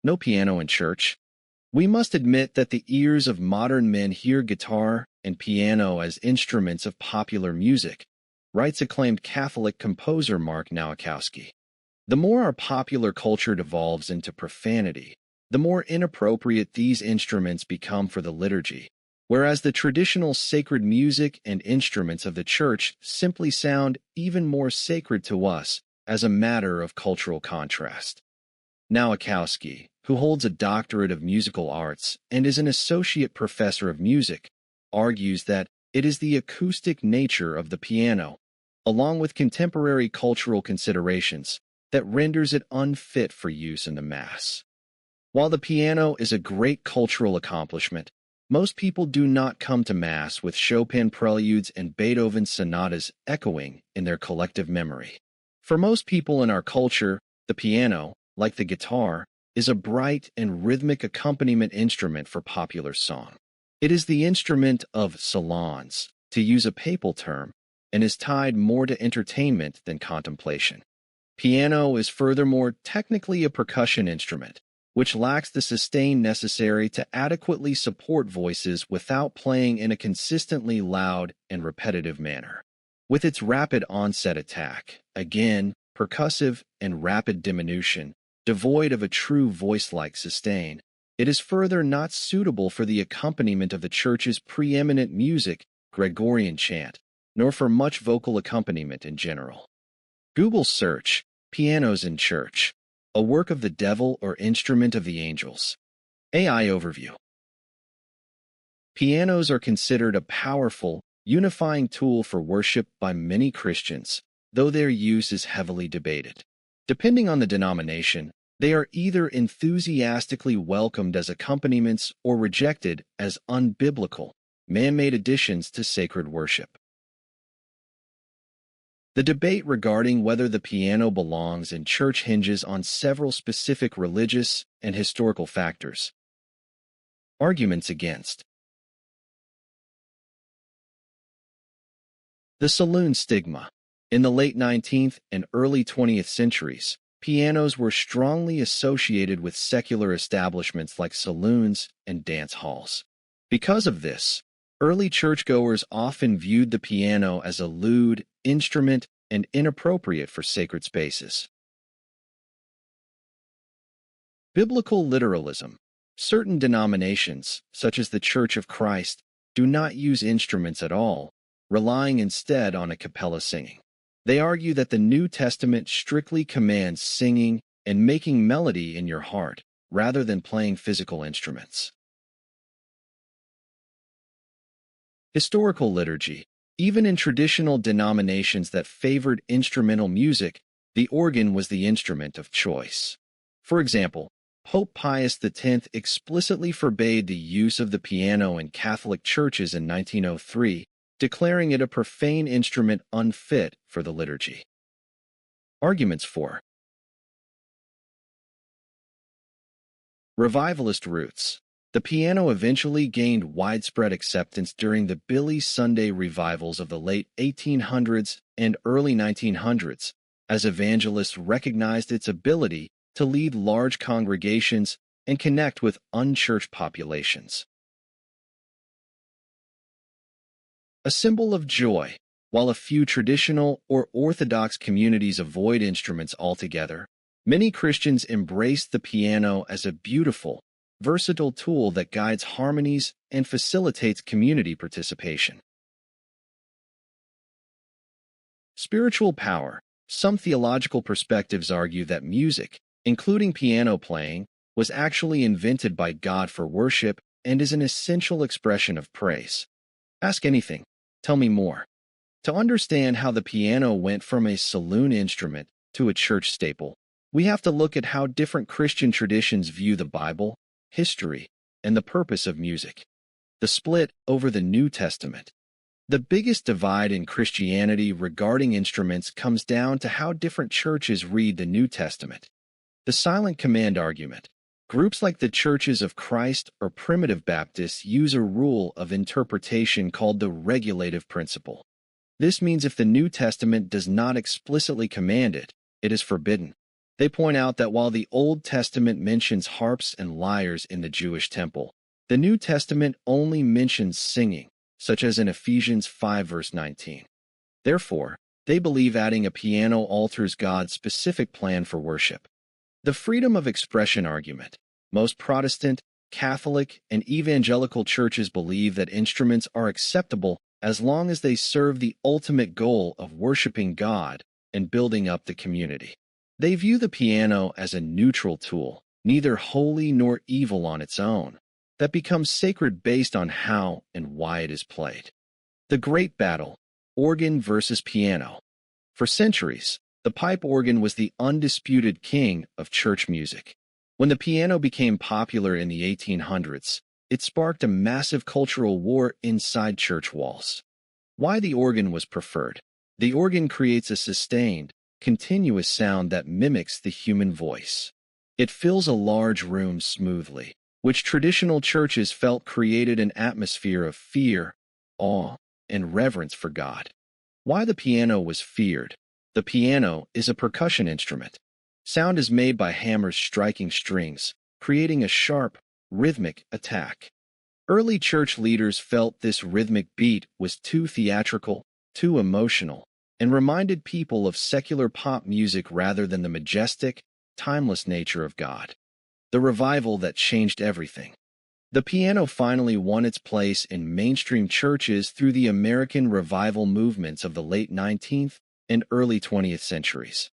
No piano in church. We must admit that the ears of modern men hear guitar and piano as instruments of popular music, writes acclaimed Catholic composer Mark Nowakowski. The more our popular culture devolves into profanity, the more inappropriate these instruments become for the liturgy, whereas the traditional sacred music and instruments of the Church simply sound even more sacred to us as a matter of cultural contrast. Nowakowski, who holds a doctorate of musical arts and is an associate professor of music, argues that it is the acoustic nature of the piano, along with contemporary cultural considerations, that renders it unfit for use in the Mass. While the piano is a great cultural accomplishment, most people do not come to Mass with Chopin preludes and Beethoven sonatas echoing in their collective memory. For most people in our culture, the piano, like the guitar, is a bright and rhythmic accompaniment instrument for popular song. It is the instrument of salons, to use a papal term, and is tied more to entertainment than contemplation. Piano is furthermore technically a percussion instrument, which lacks the sustain necessary to adequately support voices without playing in a consistently loud and repetitive manner. With its rapid onset attack, again, percussive and rapid diminution, devoid of a true voice-like sustain, it is further not suitable for the accompaniment of the Church's preeminent music, Gregorian chant, nor for much vocal accompaniment in general. Google search, Pianos in Church, a work of the devil or instrument of the angels. AI overview. Pianos are considered a powerful, unifying tool for worship by many Christians, though their use is heavily debated. Depending on the denomination, they are either enthusiastically welcomed as accompaniments or rejected as unbiblical, man-made additions to sacred worship. The debate regarding whether the piano belongs in church hinges on several specific religious and historical factors. Arguments against. The saloon stigma. In the late 19th and early 20th centuries, pianos were strongly associated with secular establishments like saloons and dance halls. Because of this, early churchgoers often viewed the piano as a lewd instrument and inappropriate for sacred spaces. Biblical literalism. Certain denominations, such as the Church of Christ, do not use instruments at all, relying instead on a cappella singing. They argue that the New Testament strictly commands singing and making melody in your heart, rather than playing physical instruments. Historical liturgy. Even in traditional denominations that favored instrumental music, the organ was the instrument of choice. For example, Pope Pius X explicitly forbade the use of the piano in Catholic churches in 1903, declaring it a profane instrument unfit for the liturgy. Arguments for. Revivalist roots. The piano eventually gained widespread acceptance during the Billy Sunday revivals of the late 1800s and early 1900s, as evangelists recognized its ability to lead large congregations and connect with unchurched populations. A symbol of joy. While a few traditional or Orthodox communities avoid instruments altogether, many Christians embrace the piano as a beautiful, versatile tool that guides harmonies and facilitates community participation. Spiritual power. Some theological perspectives argue that music, including piano playing, was actually invented by God for worship and is an essential expression of praise. Ask anything. Tell me more. To understand how the piano went from a saloon instrument to a church staple, we have to look at how different Christian traditions view the Bible, history, and the purpose of music. The split over the New Testament. The biggest divide in Christianity regarding instruments comes down to how different churches read the New Testament. The silent command argument. Groups like the Churches of Christ or Primitive Baptists use a rule of interpretation called the regulative principle. This means if the New Testament does not explicitly command it, it is forbidden. They point out that while the Old Testament mentions harps and lyres in the Jewish temple, the New Testament only mentions singing, such as in Ephesians 5 verse 19. Therefore, they believe adding a piano alters God's specific plan for worship. The freedom of expression argument. Most Protestant, Catholic, and evangelical churches believe that instruments are acceptable as long as they serve the ultimate goal of worshiping God and building up the community. They view the piano as a neutral tool, neither holy nor evil on its own, that becomes sacred based on how and why it is played. The Great Battle, organ versus piano. For centuries, the pipe organ was the undisputed king of church music. When the piano became popular in the 1800s, it sparked a massive cultural war inside church walls. Why the organ was preferred? The organ creates a sustained, continuous sound that mimics the human voice. It fills a large room smoothly, which traditional churches felt created an atmosphere of fear, awe, and reverence for God. Why the piano was feared? The piano is a percussion instrument. Sound is made by hammers striking strings, creating a sharp, rhythmic attack. Early church leaders felt this rhythmic beat was too theatrical, too emotional, and reminded people of secular pop music rather than the majestic, timeless nature of God. The revival that changed everything. The piano finally won its place in mainstream churches through the American revival movements of the late 19th and early 20th centuries.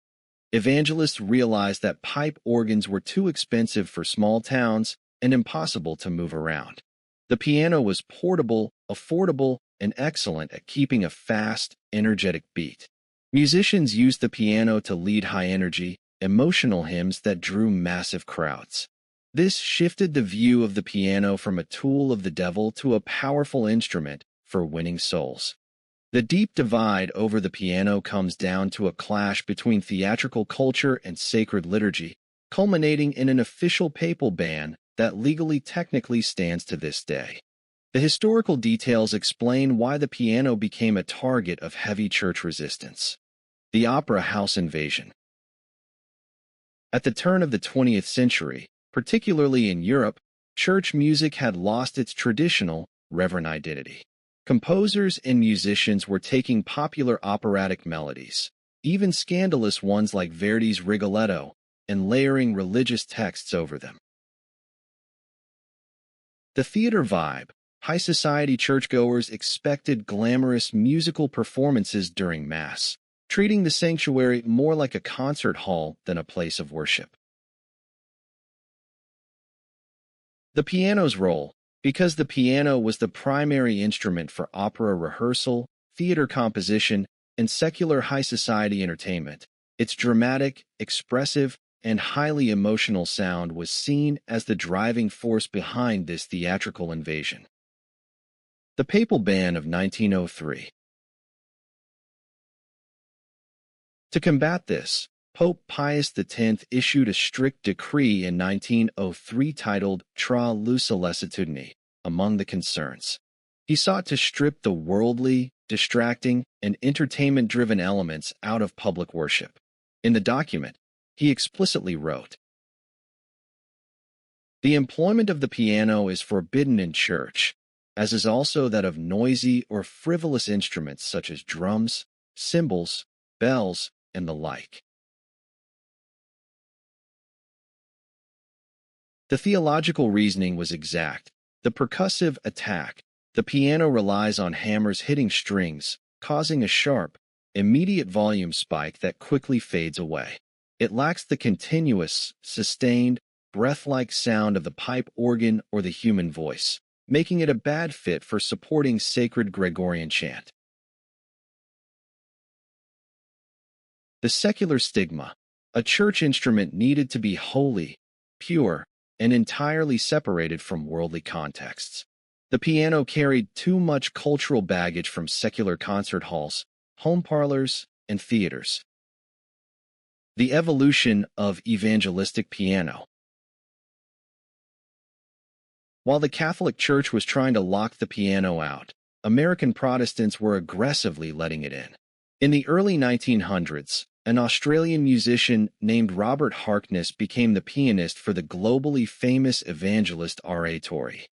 Evangelists realized that pipe organs were too expensive for small towns and impossible to move around. The piano was portable, affordable, and excellent at keeping a fast, energetic beat. Musicians used the piano to lead high-energy, emotional hymns that drew massive crowds. This shifted the view of the piano from a tool of the devil to a powerful instrument for winning souls. The deep divide over the piano comes down to a clash between theatrical culture and sacred liturgy, culminating in an official papal ban that legally technically stands to this day. The historical details explain why the piano became a target of heavy church resistance. The opera house invasion. At the turn of the 20th century, particularly in Europe, church music had lost its traditional, reverent identity. Composers and musicians were taking popular operatic melodies, even scandalous ones like Verdi's Rigoletto, and layering religious texts over them. The theater vibe. High society churchgoers expected glamorous musical performances during Mass, treating the sanctuary more like a concert hall than a place of worship. The piano's role. Because the piano was the primary instrument for opera rehearsal, theater composition, and secular high society entertainment, its dramatic, expressive, and highly emotional sound was seen as the driving force behind this theatrical invasion. The Papal Ban of 1903. To combat this, Pope Pius X issued a strict decree in 1903 titled Tra le Sollecitudini, among the concerns. He sought to strip the worldly, distracting, and entertainment-driven elements out of public worship. In the document, he explicitly wrote, "The employment of the piano is forbidden in church, as is also that of noisy or frivolous instruments such as drums, cymbals, bells, and the like." The theological reasoning was exact. The percussive attack. The piano relies on hammers hitting strings, causing a sharp, immediate volume spike that quickly fades away. It lacks the continuous, sustained, breath-like sound of the pipe organ or the human voice, making it a bad fit for supporting sacred Gregorian chant. The secular stigma. A church instrument needed to be holy, pure, and entirely separated from worldly contexts. The piano carried too much cultural baggage from secular concert halls, home parlors, and theaters. The evolution of evangelistic piano. While the Catholic Church was trying to lock the piano out, American Protestants were aggressively letting it in. In the early 1900s, an Australian musician named Robert Harkness became the pianist for the globally famous evangelist R.A. Torrey.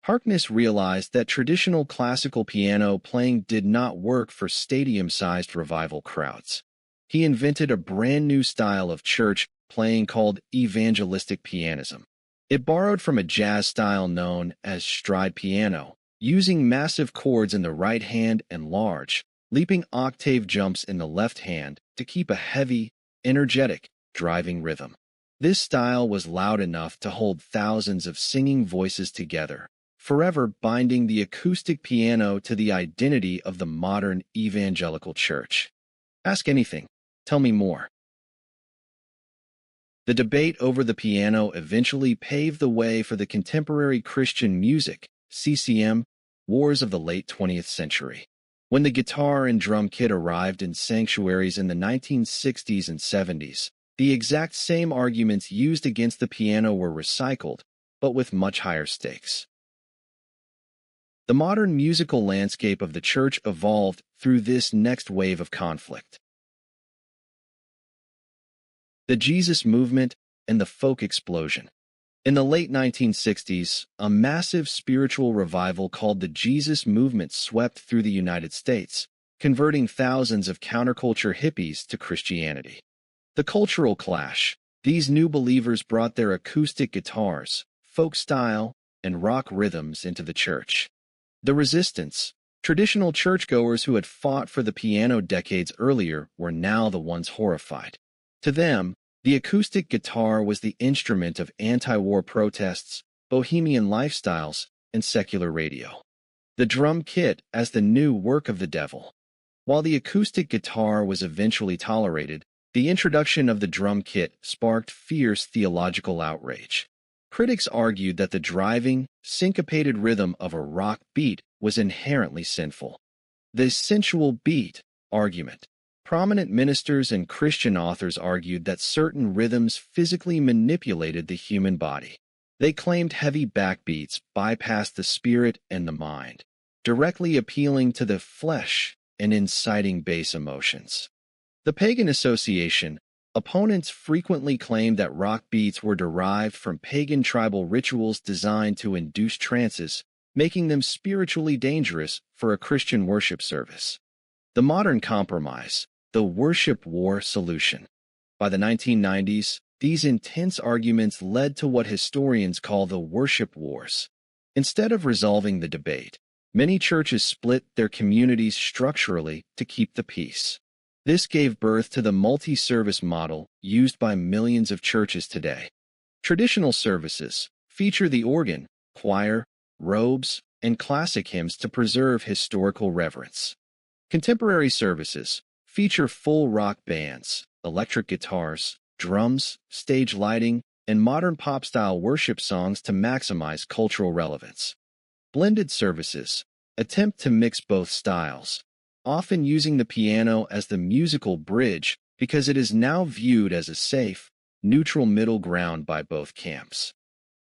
Harkness realized that traditional classical piano playing did not work for stadium-sized revival crowds. He invented a brand new style of church playing called evangelistic pianism. It borrowed from a jazz style known as stride piano, using massive chords in the right hand and large, leaping octave jumps in the left hand to keep a heavy, energetic, driving rhythm. This style was loud enough to hold thousands of singing voices together, forever binding the acoustic piano to the identity of the modern evangelical church. Ask anything. Tell me more. The debate over the piano eventually paved the way for the contemporary Christian music, CCM, wars of the late 20th century. When the guitar and drum kit arrived in sanctuaries in the 1960s and 70s, the exact same arguments used against the piano were recycled, but with much higher stakes. The modern musical landscape of the church evolved through this next wave of conflict. The Jesus movement and the folk explosion. In the late 1960s, a massive spiritual revival called the Jesus movement swept through the United States, converting thousands of counterculture hippies to Christianity. The cultural clash. These new believers brought their acoustic guitars, folk style, and rock rhythms into the church. The resistance. Traditional churchgoers who had fought for the piano decades earlier were now the ones horrified. To them, the acoustic guitar was the instrument of anti-war protests, bohemian lifestyles, and secular radio. The drum kit as the new work of the devil. While the acoustic guitar was eventually tolerated, the introduction of the drum kit sparked fierce theological outrage. Critics argued that the driving, syncopated rhythm of a rock beat was inherently sinful. The sensual beat argument. Prominent ministers and Christian authors argued that certain rhythms physically manipulated the human body. They claimed heavy backbeats bypassed the spirit and the mind, directly appealing to the flesh and inciting base emotions. The pagan association. Opponents frequently claimed that rock beats were derived from pagan tribal rituals designed to induce trances, making them spiritually dangerous for a Christian worship service. The modern compromise. The worship war solution. By the 1990s, these intense arguments led to what historians call the worship wars. Instead of resolving the debate, many churches split their communities structurally to keep the peace. This gave birth to the multi-service model used by millions of churches today. Traditional services feature the organ, choir, robes, and classic hymns to preserve historical reverence. Contemporary services feature full rock bands, electric guitars, drums, stage lighting, and modern pop-style worship songs to maximize cultural relevance. Blended services attempt to mix both styles, often using the piano as the musical bridge because it is now viewed as a safe, neutral middle ground by both camps.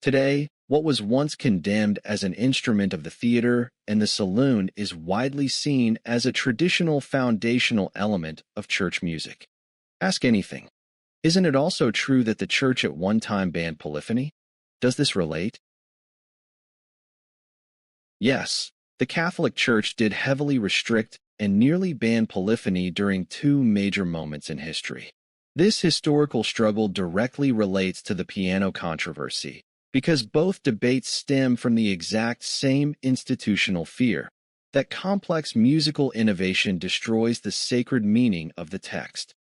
Today, what was once condemned as an instrument of the theater and the saloon is widely seen as a traditional foundational element of church music. Ask anything. Isn't it also true that the church at one time banned polyphony? Does this relate? Yes, the Catholic Church did heavily restrict and nearly ban polyphony during two major moments in history. This historical struggle directly relates to the piano controversy, because both debates stem from the exact same institutional fear that complex musical innovation destroys the sacred meaning of the text.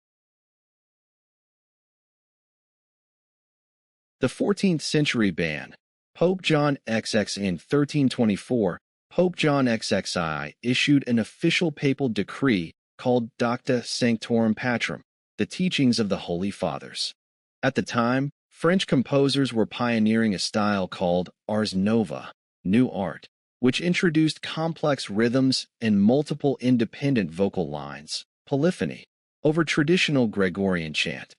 The 14th century ban. Pope John XX in 1324, Pope John XXI issued an official papal decree called Docta Sanctorum Patrum, the teachings of the Holy Fathers. At the time, French composers were pioneering a style called Ars Nova, New Art, which introduced complex rhythms and multiple independent vocal lines, polyphony, over traditional Gregorian chant.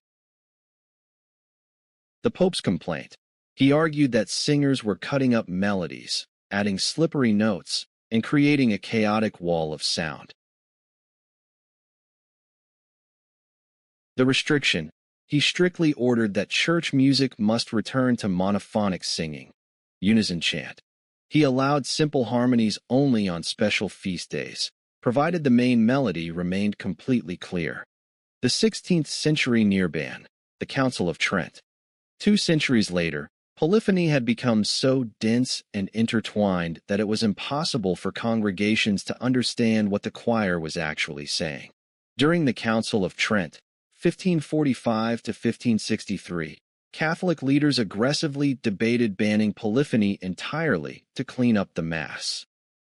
The Pope's complaint. He argued that singers were cutting up melodies, adding slippery notes, and creating a chaotic wall of sound. The restriction: he strictly ordered that church music must return to monophonic singing, unison chant. He allowed simple harmonies only on special feast days, provided the main melody remained completely clear. The 16th century Nearban, the Council of Trent. 2 centuries later, polyphony had become so dense and intertwined that it was impossible for congregations to understand what the choir was actually saying. During the Council of Trent, 1545 to 1563, Catholic leaders aggressively debated banning polyphony entirely to clean up the Mass.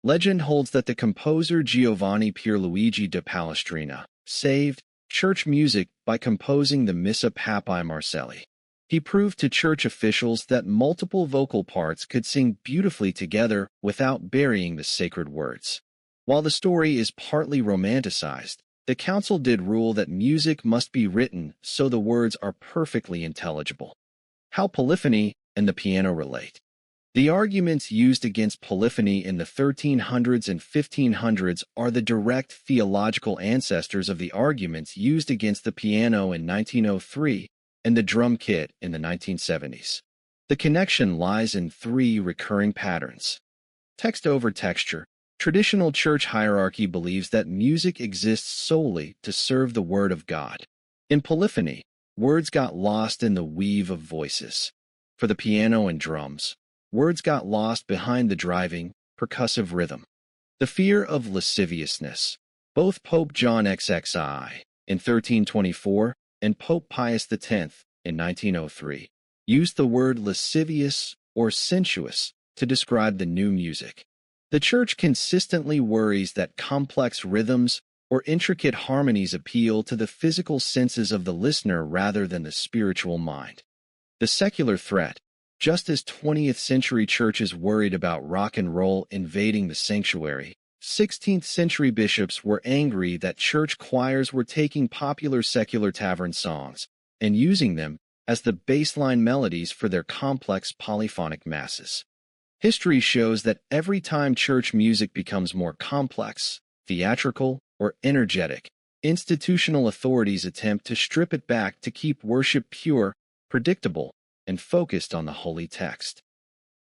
Legend holds that the composer Giovanni Pierluigi da Palestrina saved church music by composing the Missa Papae Marcelli. He proved to church officials that multiple vocal parts could sing beautifully together without burying the sacred words. While the story is partly romanticized, the council did rule that music must be written so the words are perfectly intelligible. How polyphony and the piano relate. The arguments used against polyphony in the 1300s and 1500s are the direct theological ancestors of the arguments used against the piano in 1903 and the drum kit in the 1970s. The connection lies in 3 recurring patterns. Text over texture. Traditional church hierarchy believes that music exists solely to serve the Word of God. In polyphony, words got lost in the weave of voices. For the piano and drums, words got lost behind the driving, percussive rhythm. The fear of lasciviousness. Both Pope John XXI in 1324 and Pope Pius X in 1903 used the word lascivious or sensuous to describe the new music. The Church consistently worries that complex rhythms or intricate harmonies appeal to the physical senses of the listener rather than the spiritual mind. The secular threat. Just as 20th century churches worried about rock and roll invading the sanctuary, 16th century bishops were angry that church choirs were taking popular secular tavern songs and using them as the baseline melodies for their complex polyphonic masses. History shows that every time church music becomes more complex, theatrical, or energetic, institutional authorities attempt to strip it back to keep worship pure, predictable, and focused on the holy text.